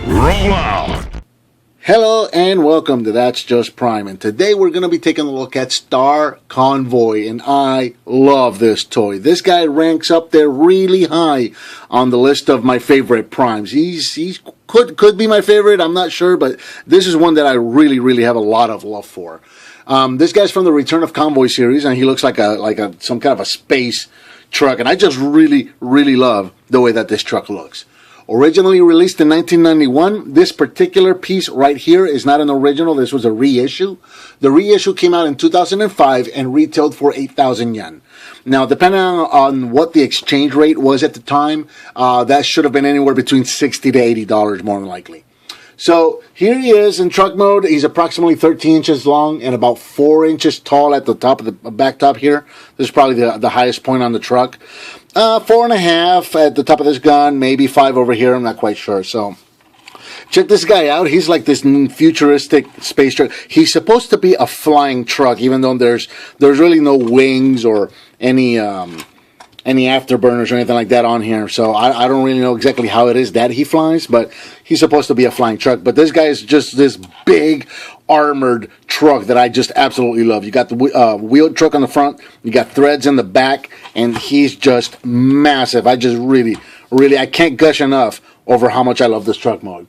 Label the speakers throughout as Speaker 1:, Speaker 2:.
Speaker 1: Roll out!
Speaker 2: Hello and welcome to That's Just Prime, and today we're going to be taking a look at Star Convoy, and I love this toy. This guy ranks up there really high on the list of my favorite primes. He could be my favorite, I'm not sure, but this is one that I really have a lot of love for. This guy's from the Return of Convoy series, and he looks like some kind of a space truck, and I just really love the way that this truck looks. Originally released in 1991, this particular piece right here is not an original. This was a reissue. The reissue came out in 2005 and retailed for 8,000 yen. Now, depending on what the exchange rate was at the time, that should have been anywhere between $60 to $80 more than likely. So here he is in truck mode. He's approximately 13 inches long and about 4 inches tall at the top of the back top here. This is probably the highest point on the truck. 4.5 at the top of this gun, maybe 5 over here. I'm not quite sure. So check this guy out. He's like this futuristic space truck. He's supposed to be a flying truck, even though there's really no wings or any afterburners or anything like that on here. So I don't really know exactly how it is that he flies, but he's supposed to be a flying truck. But this guy is just this big armored truck that I just absolutely love. You got the wheeled truck on the front, you got threads in the back, and he's just massive. I just really I can't gush enough over how much I love this truck mode.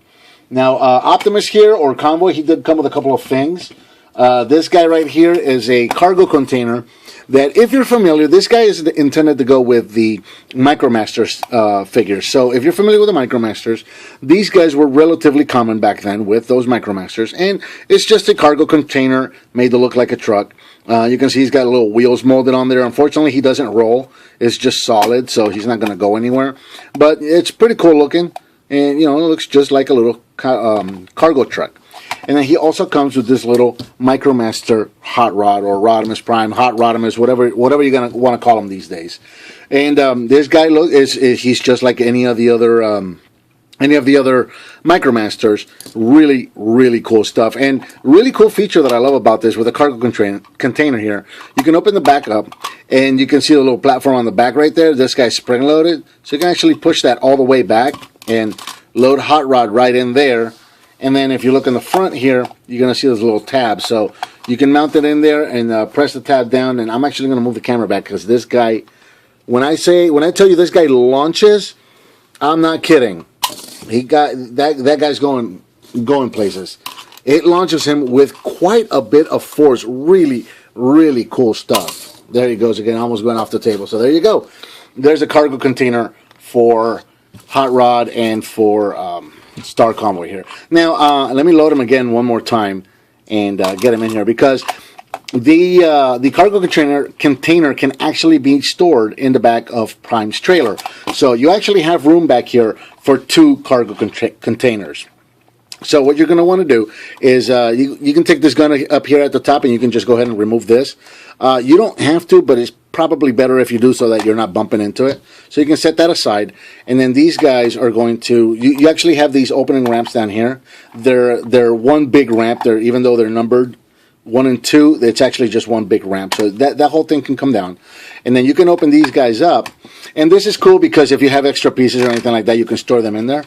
Speaker 2: Now Optimus here, or Convoy, he did come with a couple of things. This guy right here is a cargo container that, if you're familiar, this guy is intended to go with the Micromasters figures. So if you're familiar with the Micromasters, these guys were relatively common back then with those Micromasters, and it's just a cargo container made to look like a truck. You can see he's got little wheels molded on there. Unfortunately, he doesn't roll. It's just solid, so he's not going to go anywhere. But it's pretty cool looking, and, you know, it looks just like a little cargo truck. And then he also comes with this little Micromaster hot rod, or Rodimus Prime, Hot Rodimus, whatever you're gonna want to call him these days. And this guy he's just like any of the other Micromasters. Really cool stuff, and really cool feature that I love about this with a cargo container here. You can open the back up, and you can see the little platform on the back right there. This guy's spring loaded, so you can actually push that all the way back and load hot rod right in there. And then if you look in the front here, you're going to see those little tabs. So you can mount it in there and press the tab down. And I'm actually going to move the camera back because this guy, when I tell you this guy launches, I'm not kidding. He got that guy's going places. It launches him with quite a bit of force. Really cool stuff. There he goes again, almost going off the table. So there you go. There's a cargo container for Hot Rod and for Star Convoy here. Now, let me load him again one more time and get him in here, because the cargo container can actually be stored in the back of Prime's trailer. So you actually have room back here for 2 cargo containers. So what you're going to want to do is you can take this gun up here at the top, and you can just go ahead and remove this. You don't have to, but it's probably better if you do, so that you're not bumping into it. So you can set that aside, and then these guys are going to, you actually have these opening ramps down here. They're one big ramp. Even though they're numbered 1 and 2, it's actually just one big ramp. So that whole thing can come down, and then you can open these guys up. And this is cool because if you have extra pieces or anything like that, you can store them in there.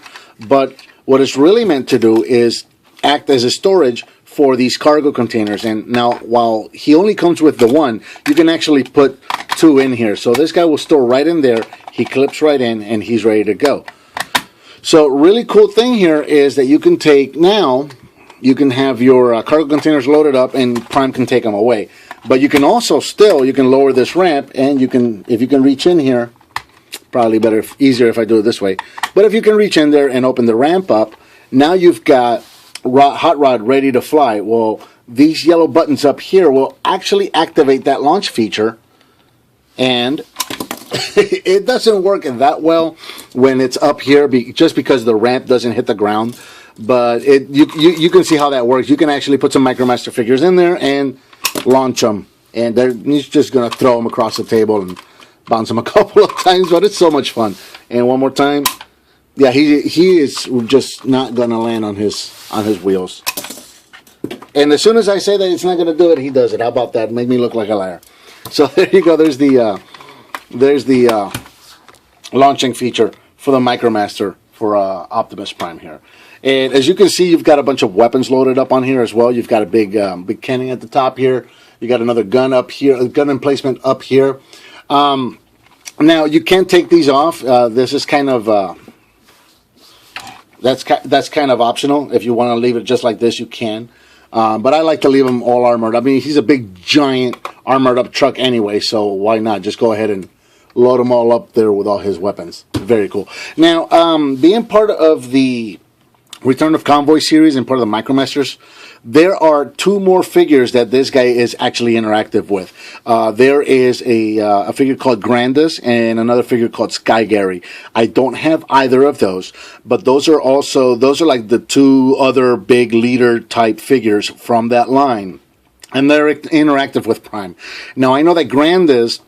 Speaker 2: But what it's really meant to do is act as a storage for these cargo containers. And now, while he only comes with the one, you can actually put 2 in here. So this guy will store right in there. He clips right in, and he's ready to go. So really cool thing here is that you can you can have your cargo containers loaded up, and Prime can take them away. But you can also you can lower this ramp, and if you can reach in here, probably easier if I do it this way. But if you can reach in there and open the ramp up, now you've got Hot Rod ready to fly. Well, these yellow buttons up here will actually activate that launch feature, and it doesn't work that well when it's up here, just because the ramp doesn't hit the ground. But you can see how that works. You can actually put some Micromaster figures in there and launch them, and he's just going to throw them across the table and bounce them a couple of times, but it's so much fun. And one more time. Yeah, he is just not going to land on his wheels. And as soon as I say that it's not going to do it, he does it. How about that? Make me look like a liar. So there you go. There's the launching feature for the Micromaster for Optimus Prime here. And as you can see, you've got a bunch of weapons loaded up on here as well. You've got a big cannon at the top here. You got another gun up here, a gun emplacement up here. Now you can take these off. This is kind of that's kind of optional. If you want to leave it just like this, you can. But I like to leave him all armored. I mean, he's a big, giant, armored up truck anyway, so why not? Just go ahead and load them all up there with all his weapons. Very cool. Now, being part of the Return of Convoy series and part of the Micromasters, there are 2 more figures that this guy is actually interactive with. There is a figure called Grandus and another figure called Sky Gary. I don't have either of those, but those are like the 2 other big leader type figures from that line, and they're interactive with Prime. Now I know that Grandus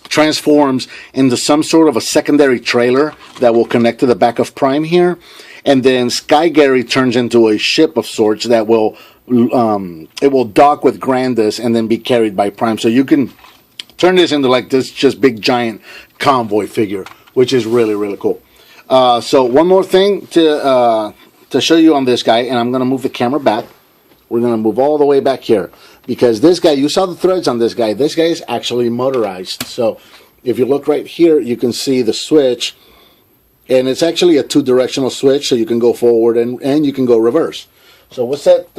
Speaker 2: transforms into some sort of a secondary trailer that will connect to the back of Prime here, and then Sky Gary turns into a ship of sorts that will dock with Grandus and then be carried by Prime. So you can turn this into like this just big giant convoy figure, which is really, really cool. So one more thing to show you on this guy, and I'm going to move the camera back. We're going to move all the way back here, because this guy, you saw the threads on this guy. This guy is actually motorized. So if you look right here, you can see the switch, and it's actually a 2-directional switch, so you can go forward and you can go reverse. So we'll set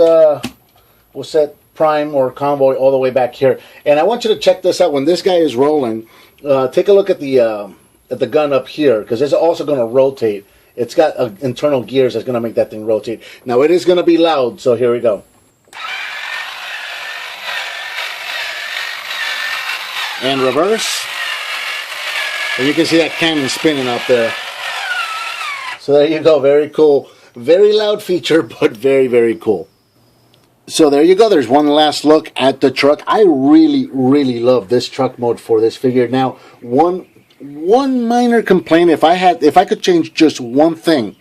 Speaker 2: Prime or Convoy all the way back here, and I want you to check this out. When this guy is rolling, take a look at the gun up here, because it's also going to rotate. It's got internal gears that's going to make that thing rotate. Now it is going to be loud, so here we go. And reverse, and you can see that cannon spinning up there. So there you go, very cool. Very loud feature, but very, very cool. So there you go. There's one last look at the truck. I really, really love this truck mode for this figure. Now, one minor complaint, if I could change just one thing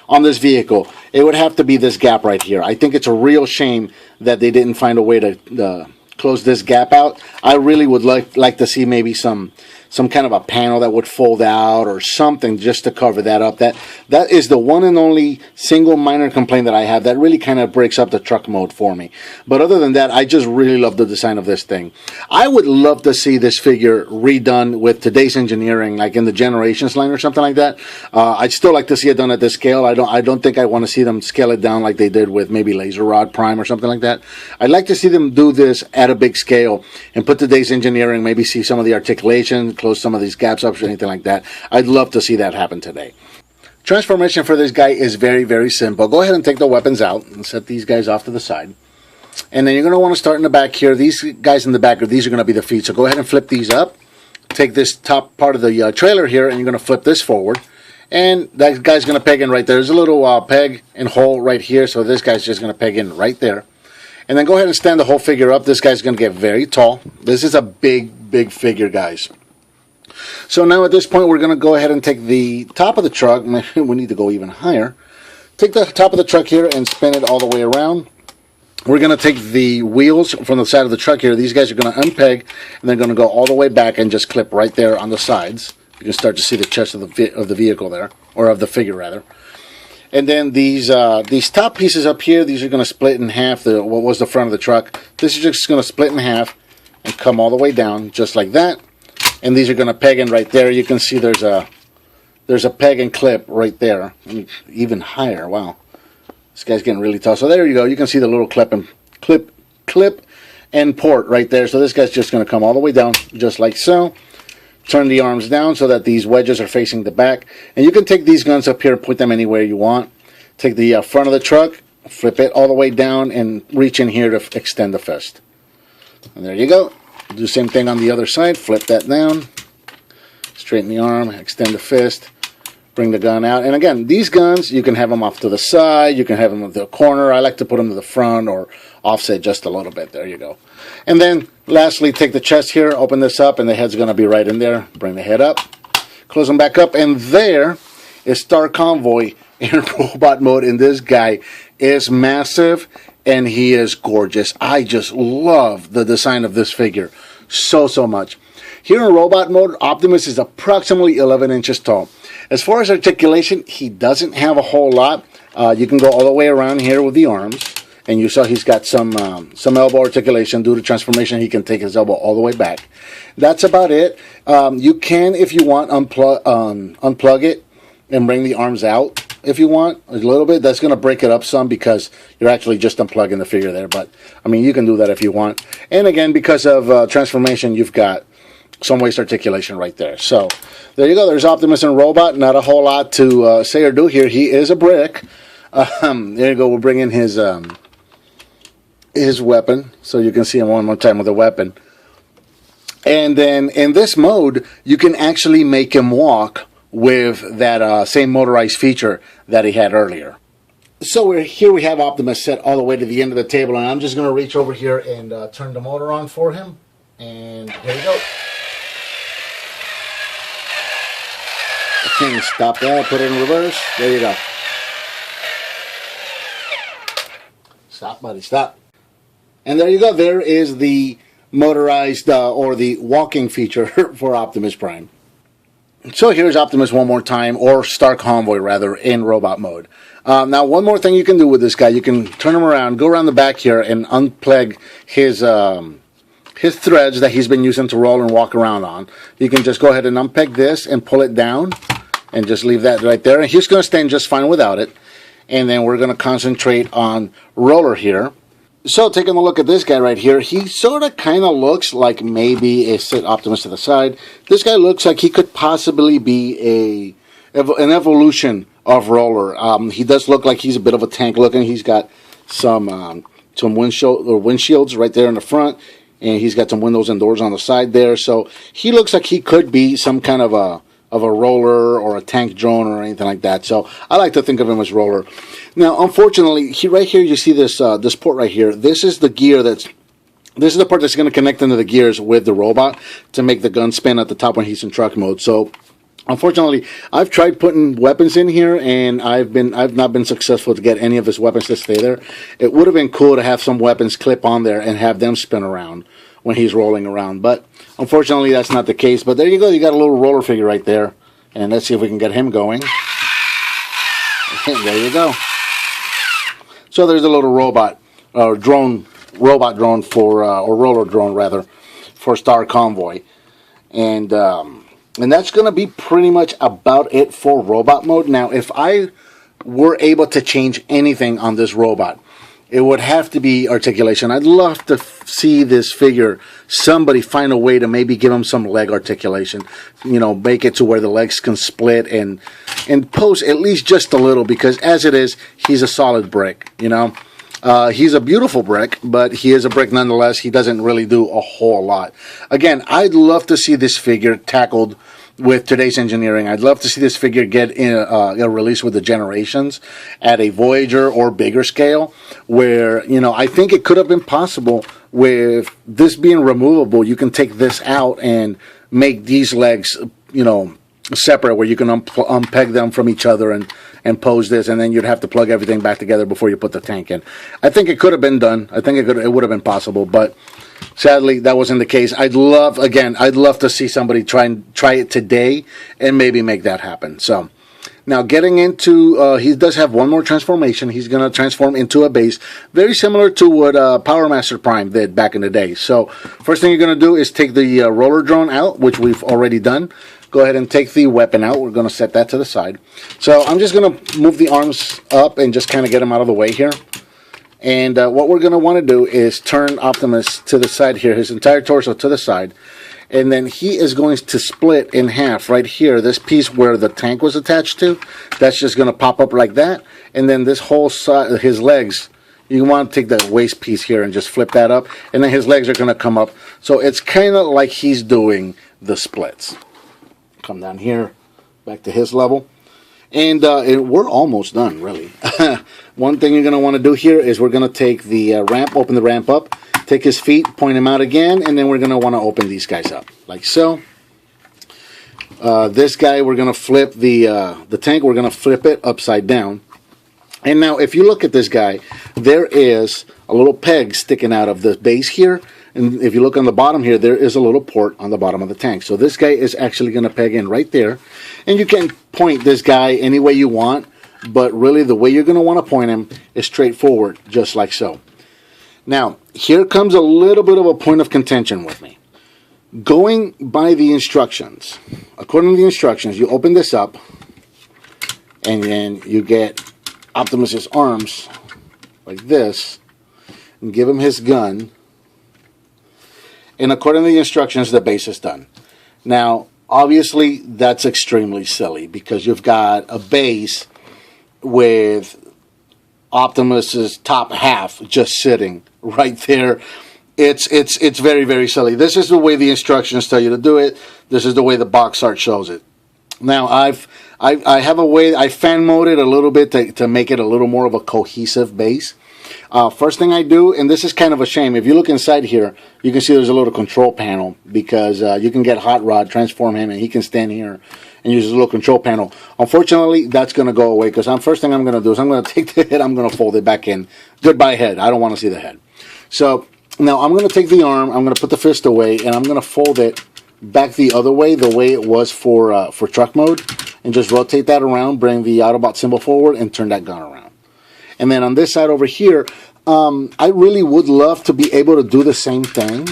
Speaker 2: on this vehicle, it would have to be this gap right here. I think it's a real shame that they didn't find a way to close this gap out. I really would like to see maybe some kind of a panel that would fold out or something just to cover that up. That is the one and only single minor complaint that I have that really kind of breaks up the truck mode for me. But other than that, I just really love the design of this thing. I would love to see this figure redone with today's engineering, like in the Generations line or something like that. I'd still like to see it done at this scale. I don't think I want to see them scale it down like they did with maybe Laser Rod Prime or something like that. I'd like to see them do this at a big scale and put today's engineering, maybe see some of the articulation, close some of these gaps up or anything like that. I'd love to see that happen today. Transformation for this guy is very, very simple. Go ahead and take the weapons out and set these guys off to the side. And then you're going to want to start in the back here. These guys in the back, these are going to be the feet. So go ahead and flip these up. Take this top part of the trailer here, and you're going to flip this forward. And that guy's going to peg in right there. There's a little peg and hole right here. So this guy's just going to peg in right there. And then go ahead and stand the whole figure up. This guy's going to get very tall. This is a big, big figure, guys. So now at this point, we're going to go ahead and take the top of the truck. We need to go even higher. Take the top of the truck here and spin it all the way around. We're going to take the wheels from the side of the truck here. These guys are going to unpeg, and they're going to go all the way back and just clip right there on the sides. You can start to see the chest of the vehicle there, or of the figure rather. And then these top pieces up here, these are going to split in half. What was the front of the truck? This is just going to split in half and come all the way down, just like that. And these are going to peg in right there. You can see there's a peg and clip right there, and even higher. Wow, this guy's getting really tall. So there you go. You can see the little clip and port right there. So this guy's just going to come all the way down, just like so. Turn the arms down so that these wedges are facing the back. And you can take these guns up here and put them anywhere you want. Take the front of the truck, flip it all the way down, and reach in here to extend the fist. And there you go. Do the same thing on the other side. Flip that down. Straighten the arm, extend the fist, bring the gun out. And again, these guns, you can have them off to the side. You can have them at the corner. I like to put them to the front or offset just a little bit. There you go. And then lastly, take the chest here, open this up, and the head's going to be right in there. Bring the head up, close them back up, and there is Star Convoy in robot mode. And this guy is massive, and he is gorgeous. I just love the design of this figure so much. Here in robot mode, Optimus is approximately 11 inches tall. As far as articulation, he doesn't have a whole lot. You can go all the way around here with the arms. And you saw he's got some elbow articulation. Due to transformation, he can take his elbow all the way back. That's about it. You can, if you want, unplug it and bring the arms out if you want a little bit. That's going to break it up some because you're actually just unplugging the figure there. But, I mean, you can do that if you want. And again, because of transformation, you've got some waist articulation right there. So, there you go. There's Optimus and Robot. Not a whole lot to say or do here. He is a brick. There you go. We'll bring in his weapon, so you can see him one more time with a weapon. And then in this mode, you can actually make him walk with that same motorized feature that he had earlier. So here we have Optimus set all the way to the end of the table, and I'm just going to reach over here and turn the motor on for him. And here we go. Okay, stop that, put it in reverse. There you go. Stop, buddy, stop. And there you go. There is the motorized or the walking feature for Optimus Prime. So here's Optimus one more time, or Star Convoy rather, in robot mode. Now one more thing you can do with this guy, you can turn him around, go around the back here and unplug his threads that he's been using to roll and walk around on. You can just go ahead and unpeg this and pull it down and just leave that right there. And he's going to stand just fine without it. And then we're going to concentrate on Roller here. So taking a look at this guy right here, he sort of kind of looks like maybe a set Optimus to the side. This guy looks like he could possibly be an evolution of Roller. He does look like he's a bit of a tank looking. He's got some windshields right there in the front, and he's got some windows and doors on the side there. So he looks like he could be some kind of a Roller or a tank drone or anything like that. So I like to think of him as Roller. Now, unfortunately, right here you see this this port right here. This is the gear this is the part that's going to connect into the gears with the robot to make the gun spin at the top when he's in truck mode. So unfortunately, I've tried putting weapons in here, and I've not been successful to get any of his weapons to stay there. It would have been cool to have some weapons clip on there and have them spin around when he's rolling around, but unfortunately that's not the case. But there you go, you got a little Roller figure right there, and let's see if we can get him going. And there you go. So there's a little robot drone for or Roller drone rather, for Star Convoy, and that's going to be pretty much about it for robot mode. Now, if I were able to change anything on this robot, it would have to be articulation. I'd love to see this figure, somebody find a way to maybe give him some leg articulation. You know, make it to where the legs can split and pose at least just a little, because as it is, he's a solid brick, you know. He's a beautiful brick, but he is a brick nonetheless. He doesn't really do a whole lot. Again, I'd love to see this figure tackled with today's engineering. I'd love to see this figure get in a release with the Generations at a Voyager or bigger scale, where, you know, I think it could have been possible with this being removable. You can take this out and make these legs, you know, separate, where you can unpeg them from each other and pose this, and then you'd have to plug everything back together before you put the tank in. I think it could have been done. I think it would have been possible, but sadly that wasn't the case. I'd love to see somebody try it today and maybe make that happen. So now getting into, he does have one more transformation. He's going to transform into a base, very similar to what Power Master Prime did back in the day. So first thing you're going to do is take the Roller drone out, which we've already done. Go ahead and take the weapon out. We're going to set that to the side. So I'm just going to move the arms up and just kind of get them out of the way here. And what we're going to want to do is turn Optimus to the side here, his entire torso to the side. And then he is going to split in half right here. This piece where the tank was attached to, that's just going to pop up like that. And then this whole side, his legs, you want to take that waist piece here and just flip that up. And then his legs are going to come up. So it's kind of like he's doing the splits. Come down here, back to his level. And we're almost done, really. One thing you're going to want to do here is we're going to take the ramp, open the ramp up, take his feet, point him out again, and then we're going to want to open these guys up, like so. This guy, we're going to flip the tank, we're going to flip it upside down. And now, if you look at this guy, there is a little peg sticking out of the base here. And if you look on the bottom here, there is a little port on the bottom of the tank. So this guy is actually going to peg in right there. And you can point this guy any way you want. but really the way you're going to want to point him is straightforward, just like so. Now, here comes a little bit of a point of contention with me. Going by the instructions, according to the instructions, you open this up, and then you get Optimus's arms like this, and give him his gun. And according to the instructions, the base is done. Now, obviously, that's extremely silly because you've got a base with Optimus's top half just sitting right there. It's very, very silly. This is the way the instructions tell you to do it. This is the way the box art shows it. Now, I have a way, I fan mode it a little bit to make it a little more of a cohesive base. First thing I do, and this is kind of a shame, if you look inside here, you can see there's a little control panel because you can get Hot Rod, transform him, and he can stand here and use a little control panel. Unfortunately, that's going to go away because first thing I'm going to do is I'm going to take the head, I'm going to fold it back in. Goodbye head. I don't want to see the head. So now I'm going to take the arm, I'm going to put the fist away, and I'm going to fold it back the other way, the way it was for truck mode, and just rotate that around, bring the Autobot symbol forward, and turn that gun around. And then on this side over here, I really would love to be able to do the same thing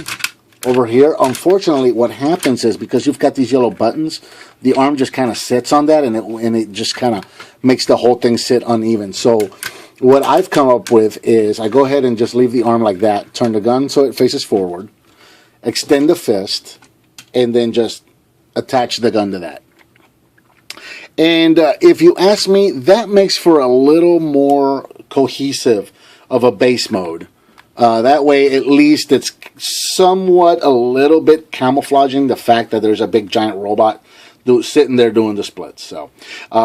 Speaker 2: over here. Unfortunately, what happens is because you've got these yellow buttons, the arm just kind of sits on that, and it just kind of makes the whole thing sit uneven. So what I've come up with is I go ahead and just leave the arm like that, turn the gun so it faces forward, extend the fist, and then just attach the gun to that. And if you ask me, that makes for a little more cohesive of a base mode. That way, at least it's somewhat a little bit camouflaging the fact that there's a big giant robot sitting there doing the splits. So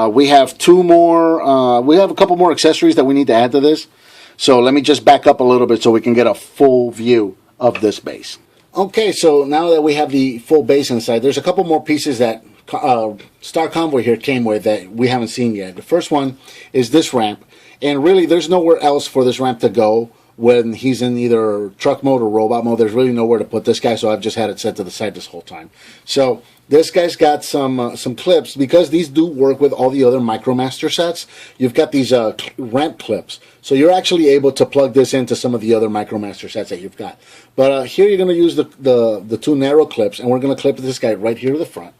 Speaker 2: we have we have a couple more accessories that we need to add to this. So let me just back up a little bit so we can get a full view of this base. Okay, so now that we have the full base inside, there's a couple more pieces that Star Convoy here came with that we haven't seen yet. The first one is this ramp, and really there's nowhere else for this ramp to go when he's in either truck mode or robot mode. There's really nowhere to put this guy, so I've just had it set to the side this whole time. So this guy's got some clips, because these do work with all the other MicroMaster sets. You've got these ramp clips, so you're actually able to plug this into some of the other MicroMaster sets that you've got. But here you're going to use the two narrow clips, and we're going to clip this guy right here to the front.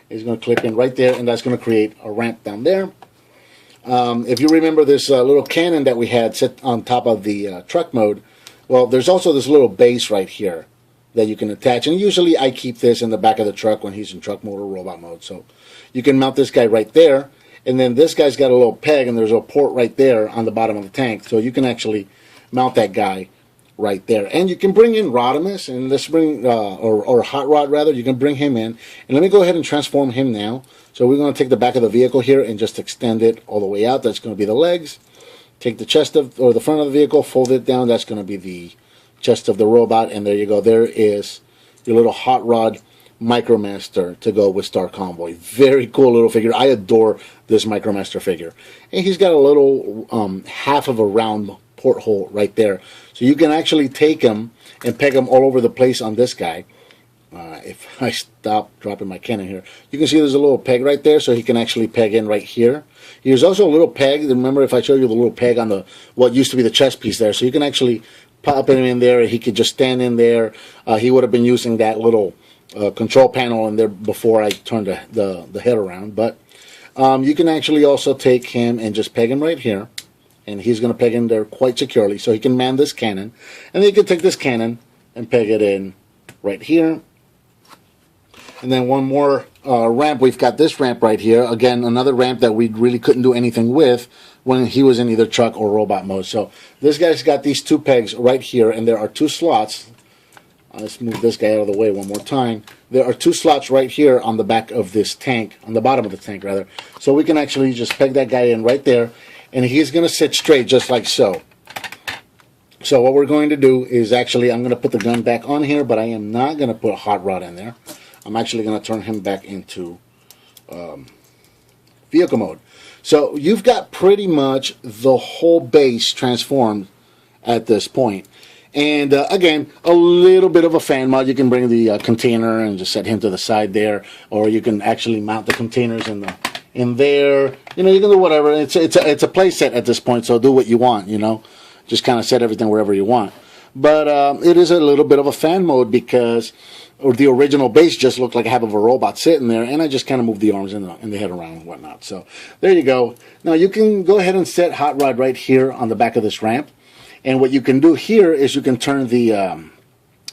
Speaker 2: He's going to clip in right there, and that's going to create a ramp down there. If you remember this little cannon that we had set on top of the truck mode, well, there's also this little base right here that you can attach. And usually I keep this in the back of the truck when he's in truck mode or robot mode. So you can mount this guy right there. And then this guy's got a little peg, and there's a port right there on the bottom of the tank. So you can actually mount that guy right there. And you can bring in Rodimus, and let's bring, or Hot Rod rather, you can bring him in. And let me go ahead and transform him now. So we're going to take the back of the vehicle here and just extend it all the way out. That's going to be the legs. Take the chest or the front of the vehicle, fold it down. That's going to be the chest of the robot. And there you go. There is your little Hot Rod MicroMaster to go with Star Convoy. Very cool little figure. I adore this MicroMaster figure. And he's got a little half of a round porthole right there. So you can actually take him and peg him all over the place on this guy. If I stop dropping my cannon here, you can see there's a little peg right there, so he can actually peg in right here. There's also a little peg. Remember, if I showed you the little peg on what used to be the chest piece there, so you can actually pop him in there, and he could just stand in there. He would have been using that little control panel in there before I turned the head around. But you can actually also take him and just peg him right here, and he's going to peg in there quite securely, so he can man this cannon. And then you can take this cannon and peg it in right here. And then one more ramp. We've got this ramp right here. Again, another ramp that we really couldn't do anything with when he was in either truck or robot mode. So this guy's got these two pegs right here, and there are two slots. Let's move this guy out of the way one more time. There are two slots right here on the back of this tank, on the bottom of the tank rather. So we can actually just peg that guy in right there, and he's going to sit straight just like so. So what we're going to do is actually, I'm going to put the gun back on here, but I am not going to put a Hot Rod in there. I'm actually going to turn him back into vehicle mode. So you've got pretty much the whole base transformed at this point. And again, a little bit of a fan mod. You can bring the container and just set him to the side there, or you can actually mount the containers in in there. You know, you can do whatever. It's a play set at this point, so do what you want, you know. Just kind of set everything wherever you want. But it is a little bit of a fan mode because the original base just looked like half of a robot sitting there, and I just kind of moved the arms and the head around and whatnot. So there you go. Now you can go ahead and set Hot Rod right here on the back of this ramp. And what you can do here is you can turn the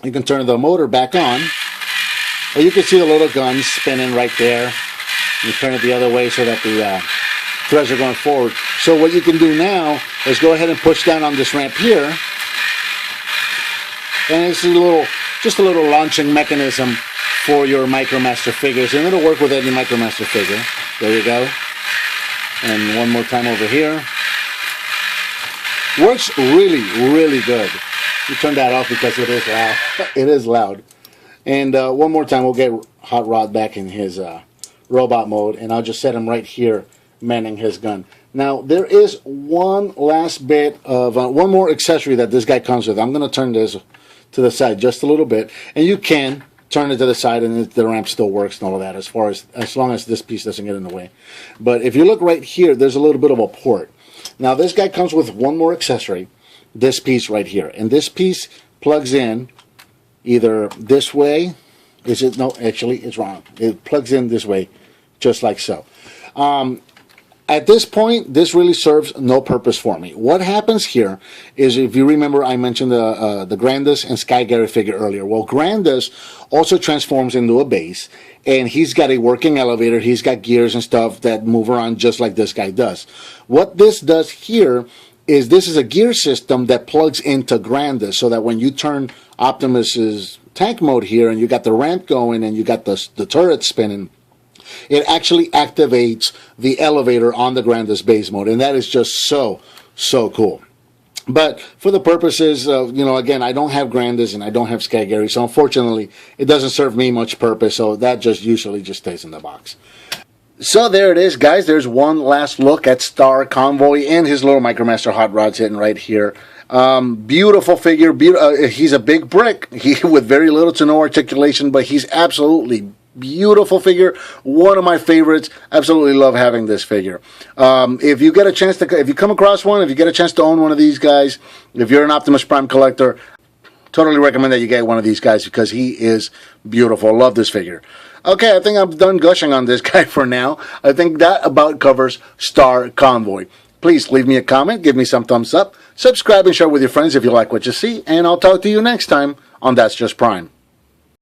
Speaker 2: motor back on. Or you can see the little gun spinning right there. You turn it the other way so that the threads are going forward. So what you can do now is go ahead and push down on this ramp here. And it's just a little launching mechanism for your MicroMaster figures. And it'll work with any MicroMaster figure. There you go. And one more time over here. Works really, really good. You turn that off because it is loud. It is loud. And one more time, we'll get Hot Rod back in his robot mode, and I'll just set him right here, manning his gun. Now, there is one last bit of, one more accessory that this guy comes with. I'm going to turn this to the side just a little bit, and you can turn it to the side and the ramp still works and all of that as long as this piece doesn't get in the way. But if you look right here, there's a little bit of a port. Now, this guy comes with one more accessory, this piece right here. And this piece plugs in either this way. Is it? No, actually, it's wrong. It plugs in this way, just like so. At this point, this really serves no purpose for me. What happens here is, if you remember, I mentioned the Grandus and Sky Gary figure earlier. Well, Grandus also transforms into a base, and he's got a working elevator. He's got gears and stuff that move around just like this guy does. What this does here is this is a gear system that plugs into Grandus, so that when you turn Optimus's tank mode here, and you got the ramp going, and you got the turret spinning, it actually activates the elevator on the Grandus base mode, and that is just so cool. But for the purposes of, you know, again, I don't have Grandus and I don't have Sky Gary, so unfortunately it doesn't serve me much purpose, so that just usually just stays in the box. So there it is, guys. There's one last look at Star Convoy and his little MicroMaster Hot Rod sitting right here. Beautiful figure. He's a big brick with very little to no articulation, but he's absolutely beautiful figure. One of my favorites. Absolutely love having this figure. If you get a chance to, if you come across one, if you get a chance to own one of these guys, if you're an Optimus Prime collector, totally recommend that you get one of these guys because he is beautiful. Love this figure. Okay, I think I'm done gushing on this guy for now. I think that about covers Star Convoy. Please leave me a comment, give me some thumbs up, subscribe and share with your friends if you like what you see, and I'll talk to you next time on That's Just Prime.